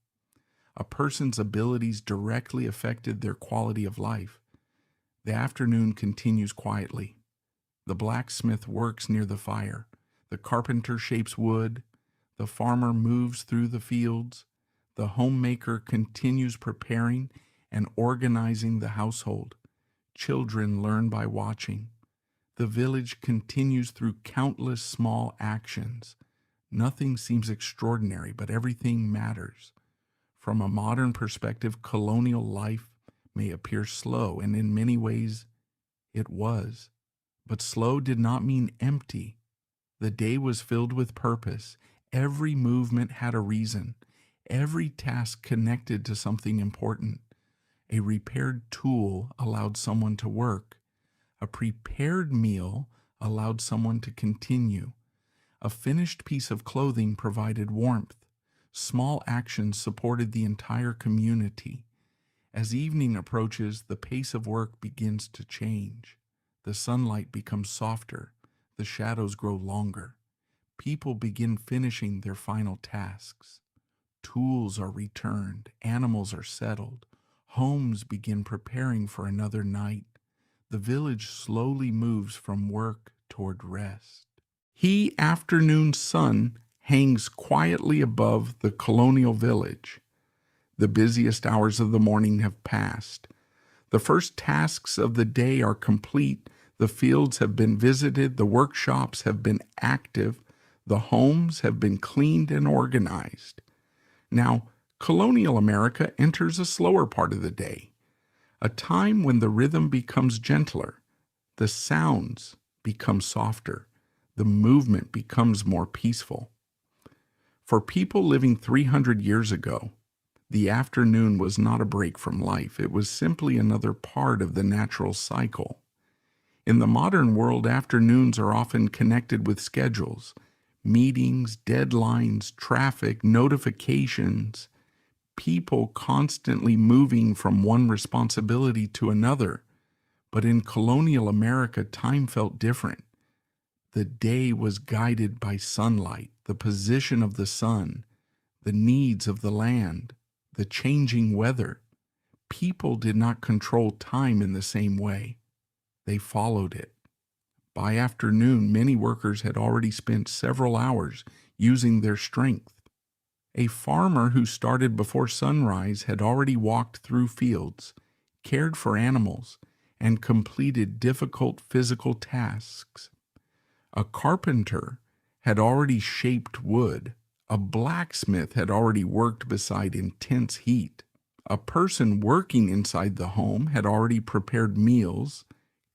A person's abilities directly affected their quality of life. The afternoon continues quietly. The blacksmith works near the fire. The carpenter shapes wood. The farmer moves through the fields. The homemaker continues preparing and organizing the household. Children learn by watching. The village continues through countless small actions. Nothing seems extraordinary, but everything matters. From a modern perspective, colonial life may appear slow, and in many ways it was. But slow did not mean empty. The day was filled with purpose. Every movement had a reason. Every task connected to something important. A repaired tool allowed someone to work. A prepared meal allowed someone to continue. A finished piece of clothing provided warmth. Small actions supported the entire community. As evening approaches, the pace of work begins to change. The sunlight becomes softer. The shadows grow longer. People begin finishing their final tasks. Tools are returned. Animals are settled. Homes begin preparing for another night. The village slowly moves from work toward rest. The afternoon sun hangs quietly above the colonial village. The busiest hours of the morning have passed. The first tasks of the day are complete. The fields have been visited. The workshops have been active. The homes have been cleaned and organized. Now, colonial America enters a slower part of the day, a time when the rhythm becomes gentler, the sounds become softer, the movement becomes more peaceful. For people living 300 years ago, the afternoon was not a break from life. It was simply another part of the natural cycle. In the modern world, afternoons are often connected with schedules, meetings, deadlines, traffic, notifications, people constantly moving from one responsibility to another. But in colonial America, time felt different. The day was guided by sunlight, the position of the sun, the needs of the land, the changing weather. People did not control time in the same way. They followed it. By afternoon, many workers had already spent several hours using their strength. A farmer who started before sunrise had already walked through fields, cared for animals, and completed difficult physical tasks. A carpenter had already shaped wood. A blacksmith had already worked beside intense heat. A person working inside the home had already prepared meals,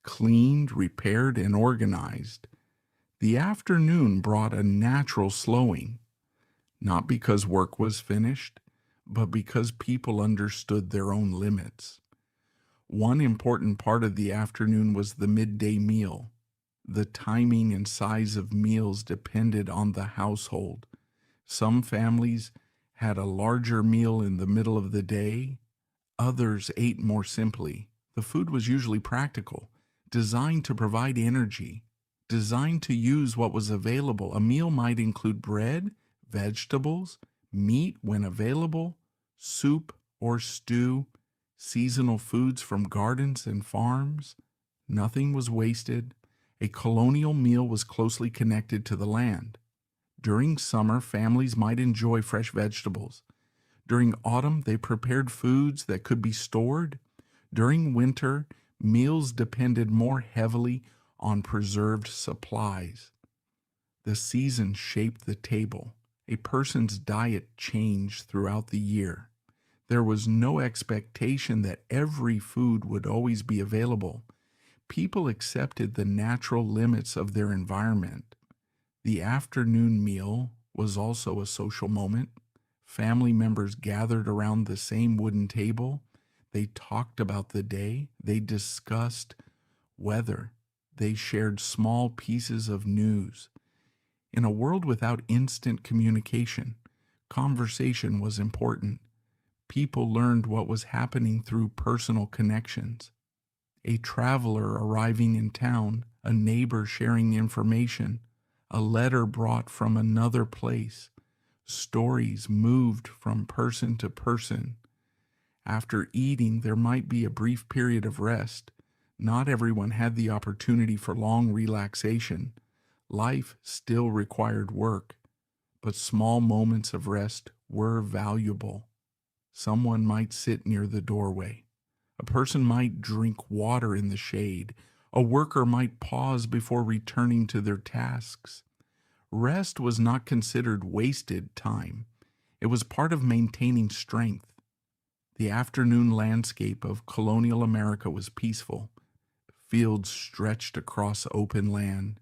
cleaned, repaired, and organized. The afternoon brought a natural slowing, not because work was finished, but because people understood their own limits. One important part of the afternoon was the midday meal. The timing and size of meals depended on the household. Some families had a larger meal in the middle of the day. Others ate more simply. The food was usually practical, designed to provide energy, designed to use what was available. A meal might include bread, vegetables, meat when available, soup or stew, seasonal foods from gardens and farms. Nothing was wasted. A colonial meal was closely connected to the land. During summer, families might enjoy fresh vegetables. During autumn, they prepared foods that could be stored. During winter, meals depended more heavily on preserved supplies. The seasons shaped the table. A person's diet changed throughout the year. There was no expectation that every food would always be available. People accepted the natural limits of their environment. The afternoon meal was also a social moment. Family members gathered around the same wooden table. They talked about the day. They discussed weather. They shared small pieces of news. In a world without instant communication, conversation was important. People learned what was happening through personal connections. A traveler arriving in town, a neighbor sharing information, a letter brought from another place. Stories moved from person to person. After eating, there might be a brief period of rest. Not everyone had the opportunity for long relaxation. Life still required work, but small moments of rest were valuable. Someone might sit near the doorway. A person might drink water in the shade. A worker might pause before returning to their tasks. Rest was not considered wasted time. It was part of maintaining strength. The afternoon landscape of colonial America was peaceful. Fields stretched across open land.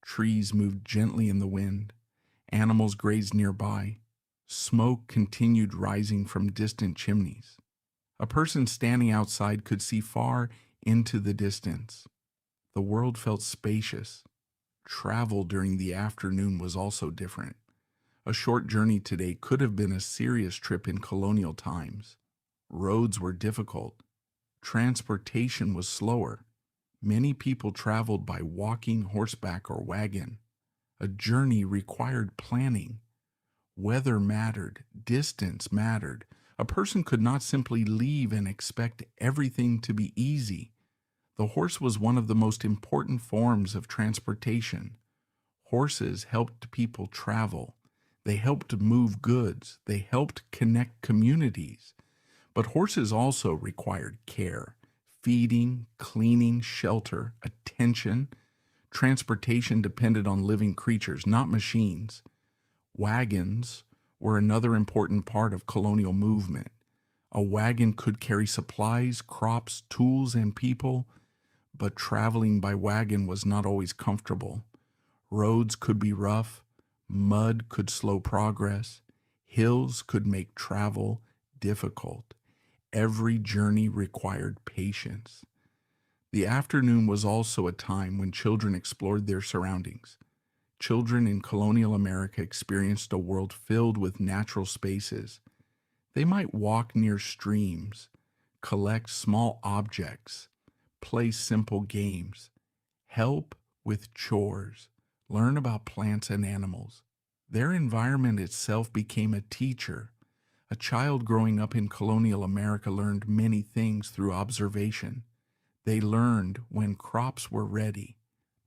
Trees moved gently in the wind. Animals grazed nearby. Smoke continued rising from distant chimneys. A person standing outside could see far into the distance. The world felt spacious. Travel during the afternoon was also different. A short journey today could have been a serious trip in colonial times. Roads were difficult. Transportation was slower. Many people traveled by walking, horseback, or wagon. A journey required planning. Weather mattered. Distance mattered. A person could not simply leave and expect everything to be easy. The horse was one of the most important forms of transportation. Horses helped people travel. They helped move goods. They helped connect communities. But horses also required care, feeding, cleaning, shelter, attention. Transportation depended on living creatures, not machines. Wagons were another important part of colonial movement. A wagon could carry supplies, crops, tools, and people, but traveling by wagon was not always comfortable. Roads could be rough, mud could slow progress, hills could make travel difficult. Every journey required patience. The afternoon was also a time when children explored their surroundings. Children in colonial America experienced a world filled with natural spaces. They might walk near streams, collect small objects, play simple games, help with chores, learn about plants and animals. Their environment itself became a teacher. A child growing up in colonial America learned many things through observation. They learned when crops were ready.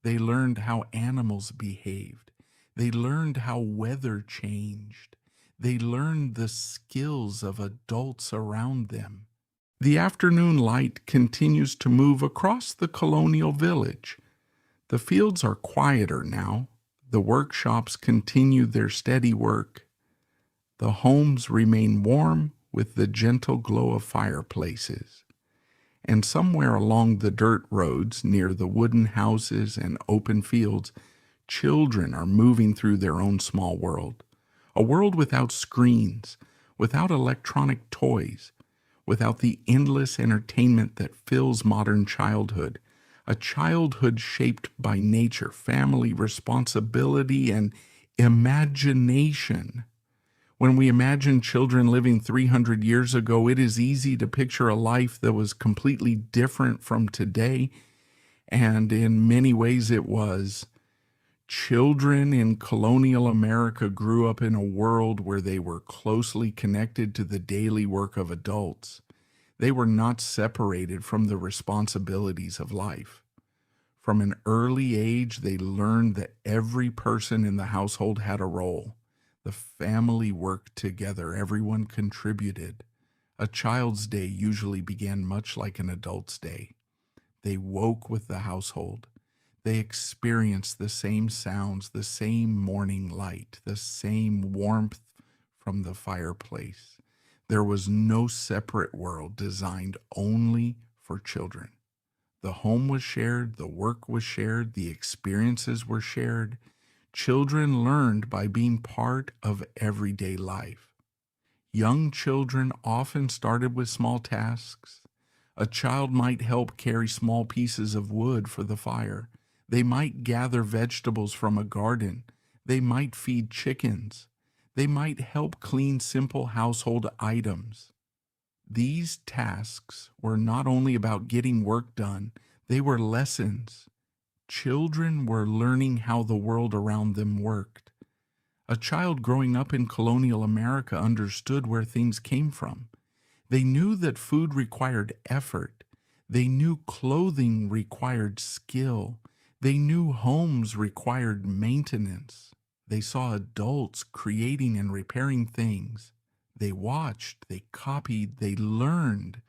They learned how animals behaved. They learned how weather changed. They learned the skills of adults around them. The afternoon light continues to move across the colonial village. The fields are quieter now. The workshops continue their steady work. The homes remain warm with the gentle glow of fireplaces. And somewhere along the dirt roads near the wooden houses and open fields, children are moving through their own small world. A world without screens, without electronic toys, without the endless entertainment that fills modern childhood. A childhood shaped by nature, family, responsibility, and imagination. When we imagine children living 300 years ago, it is easy to picture a life that was completely different from today, and in many ways it was. Children in colonial America grew up in a world where they were closely connected to the daily work of adults. They were not separated from the responsibilities of life. From an early age, they learned that every person in the household had a role. The family worked together, everyone contributed. A child's day usually began much like an adult's day. They woke with the household. They experienced the same sounds, the same morning light, the same warmth from the fireplace. There was no separate world designed only for children. The home was shared, the work was shared, the experiences were shared. Children learned by being part of everyday life. Young children often started with small tasks. A child might help carry small pieces of wood for the fire. They might gather vegetables from a garden. They might feed chickens. They might help clean simple household items. These tasks were not only about getting work done, they were lessons. Children were learning how the world around them worked. A child growing up in colonial America understood where things came from. They knew that food required effort. They knew clothing required skill. They knew homes required maintenance. They saw adults creating and repairing things. They watched, they copied, they learned.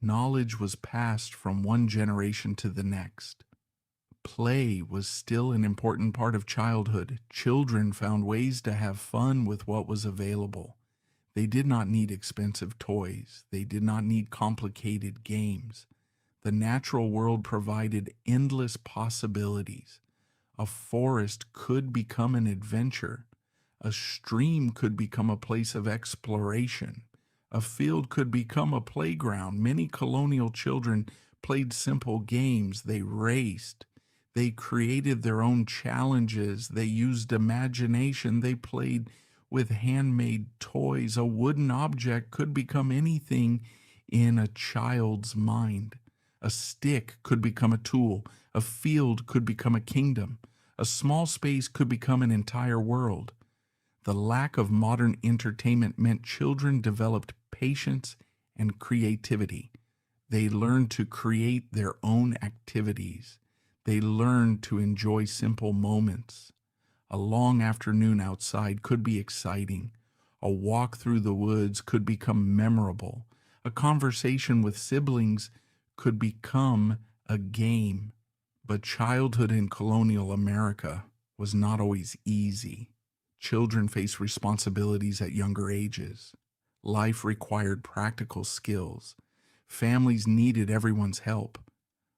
Knowledge was passed from one generation to the next. Play was still an important part of childhood. Children found ways to have fun with what was available. They did not need expensive toys. They did not need complicated games. The natural world provided endless possibilities. A forest could become an adventure. A stream could become a place of exploration. A field could become a playground. Many colonial children played simple games. They raced. They created their own challenges. They used imagination. They played with handmade toys. A wooden object could become anything in a child's mind. A stick could become a tool. A field could become a kingdom. A small space could become an entire world. The lack of modern entertainment meant children developed patience and creativity. They learned to create their own activities. They learned to enjoy simple moments. A long afternoon outside could be exciting. A walk through the woods could become memorable. A conversation with siblings could become a game. But childhood in colonial America was not always easy. Children face responsibilities at younger ages. Life required practical skills. Families needed everyone's help.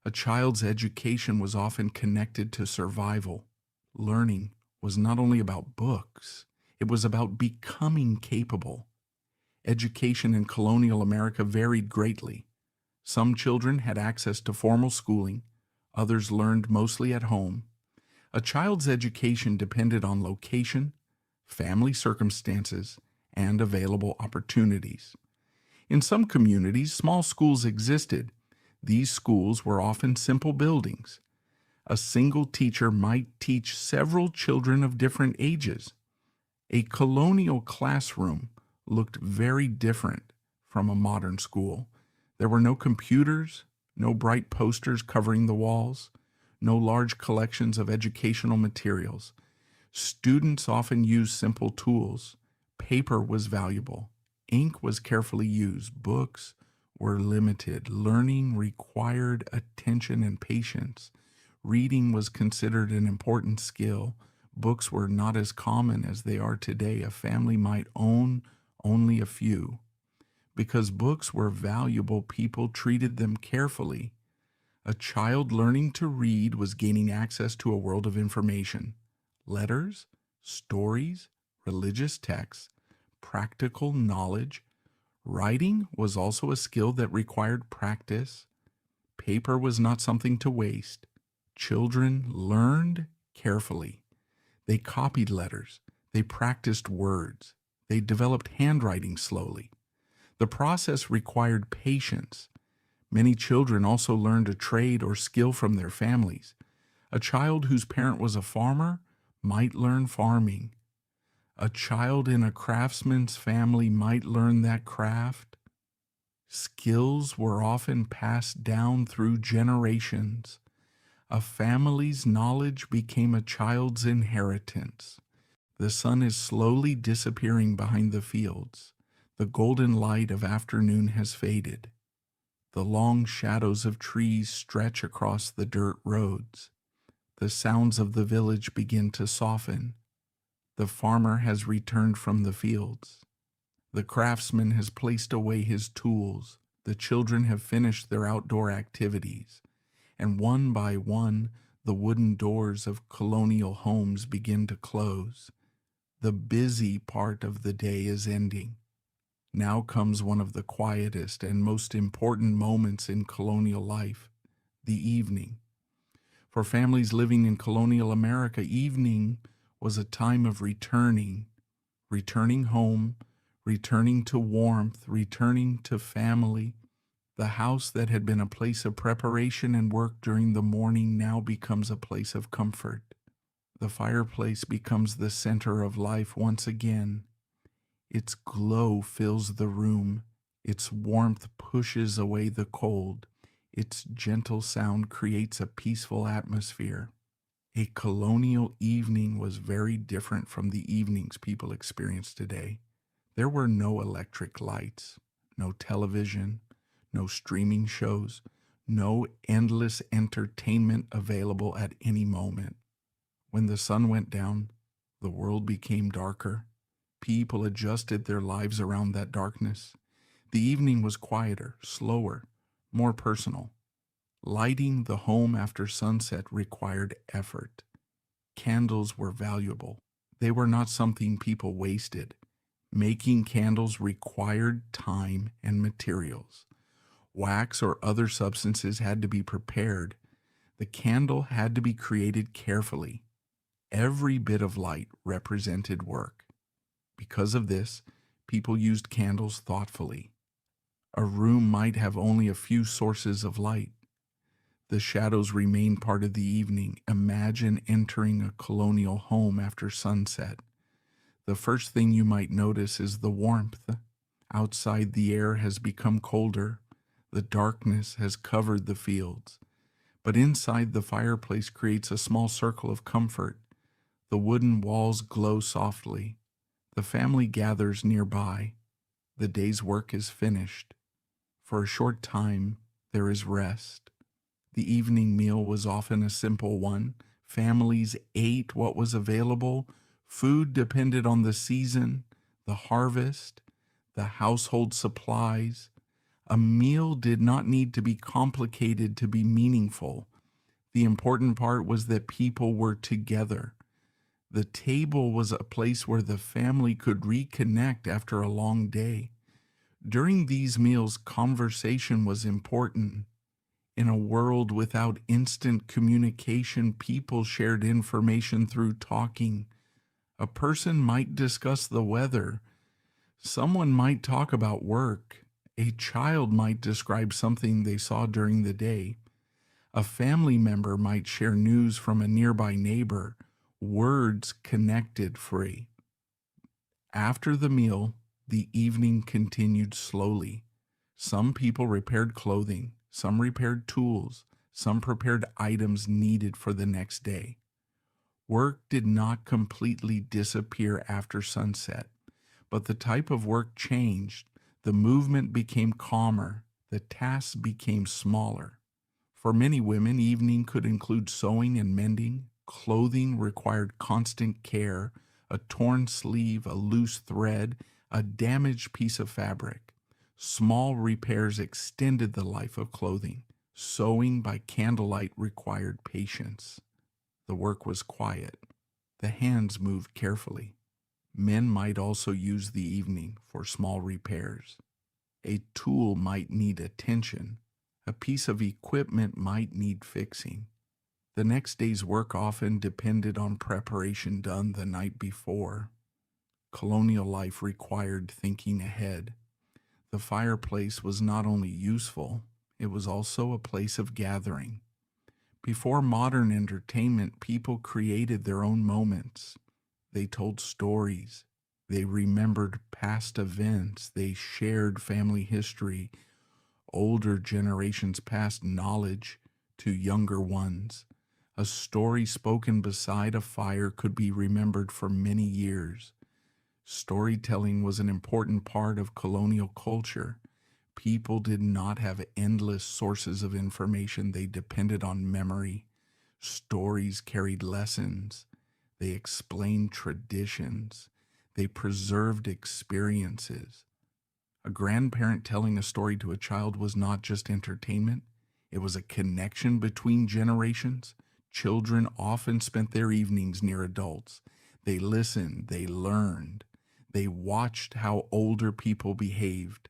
A child's education was often connected to survival. Learning was not only about books, it was about becoming capable. Education in colonial America varied greatly. Some children had access to formal schooling, others learned mostly at home. A child's education depended on location, family circumstances, and available opportunities. In some communities, small schools existed. These schools were often simple buildings. A single teacher might teach several children of different ages. A colonial classroom looked very different from a modern school. There were no computers, no bright posters covering the walls, no large collections of educational materials. Students often used simple tools. Paper was valuable. Ink was carefully used. Books were limited. Learning required attention and patience. Reading was considered an important skill. Books were not as common as they are today. A family might own only a few. Because books were valuable, people treated them carefully. A child learning to read was gaining access to a world of information. Letters, stories, religious texts, practical knowledge. Writing was also a skill that required practice. Paper was not something to waste. Children learned carefully. They copied letters. They practiced words. They developed handwriting slowly. The process required patience. Many children also learned a trade or skill from their families. A child whose parent was a farmer might learn farming. A child in a craftsman's family might learn that craft. Skills were often passed down through generations. A family's knowledge became a child's inheritance. The sun is slowly disappearing behind the fields. The golden light of afternoon has faded. The long shadows of trees stretch across the dirt roads. The sounds of the village begin to soften. The farmer has returned from the fields. The craftsman has placed away his tools. The children have finished their outdoor activities. And one by one, the wooden doors of colonial homes begin to close. The busy part of the day is ending. Now comes one of the quietest and most important moments in colonial life, the evening. For families living in colonial America, evening was a time of returning home, returning to warmth, returning to family. The house that had been a place of preparation and work during the morning now becomes a place of comfort. The fireplace becomes the center of life once again. Its glow fills the room. Its warmth pushes away the cold. Its gentle sound creates a peaceful atmosphere. A colonial evening was very different from the evenings people experience today. There were no electric lights, no television, no streaming shows, no endless entertainment available at any moment. When the sun went down, the world became darker. People adjusted their lives around that darkness. The evening was quieter, slower, more personal. Lighting the home after sunset required effort. Candles were valuable. They were not something people wasted. Making candles required time and materials. Wax or other substances had to be prepared. The candle had to be created carefully. Every bit of light represented work. Because of this, people used candles thoughtfully. A room might have only a few sources of light. The shadows remain part of the evening. Imagine entering a colonial home after sunset. The first thing you might notice is the warmth. Outside, the air has become colder. The darkness has covered the fields. But inside, the fireplace creates a small circle of comfort. The wooden walls glow softly. The family gathers nearby. The day's work is finished. For a short time, there is rest. The evening meal was often a simple one. Families ate what was available. Food depended on the season, the harvest, the household supplies. A meal did not need to be complicated to be meaningful. The important part was that people were together. The table was a place where the family could reconnect after a long day. During these meals, conversation was important. In a world without instant communication, people shared information through talking. A person might discuss the weather. Someone might talk about work. A child might describe something they saw during the day. A family member might share news from a nearby neighbor. Words connected free. After the meal, the evening continued slowly. Some people repaired clothing, some repaired tools, some prepared items needed for the next day. Work did not completely disappear after sunset, but the type of work changed. The movement became calmer. The tasks became smaller. For many women, evening could include sewing and mending. Clothing required constant care. A torn sleeve, a loose thread, a damaged piece of fabric. Small repairs extended the life of clothing. Sewing by candlelight required patience. The work was quiet. The hands moved carefully. Men might also use the evening for small repairs. A tool might need attention. A piece of equipment might need fixing. The next day's work often depended on preparation done the night before. Colonial life required thinking ahead. The fireplace was not only useful, it was also a place of gathering. Before modern entertainment, people created their own moments. They told stories. They remembered past events. They shared family history. Older generations passed knowledge to younger ones. A story spoken beside a fire could be remembered for many years. Storytelling was an important part of colonial culture. People did not have endless sources of information. They depended on memory. Stories carried lessons. They explained traditions. They preserved experiences. A grandparent telling a story to a child was not just entertainment, it was a connection between generations. Children often spent their evenings near adults. They listened, they learned, they watched how older people behaved.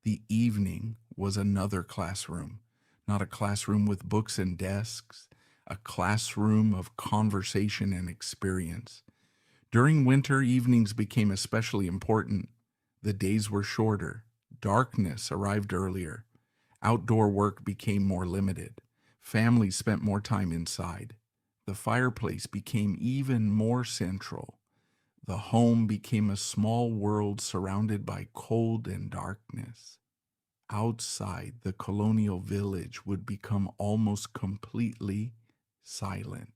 The evening was another classroom, not a classroom with books and desks, a classroom of conversation and experience. During winter, evenings became especially important. The days were shorter, darkness arrived earlier, outdoor work became more limited, families spent more time inside. The fireplace became even more central. The home became a small world surrounded by cold and darkness. Outside, the colonial village would become almost completely silent.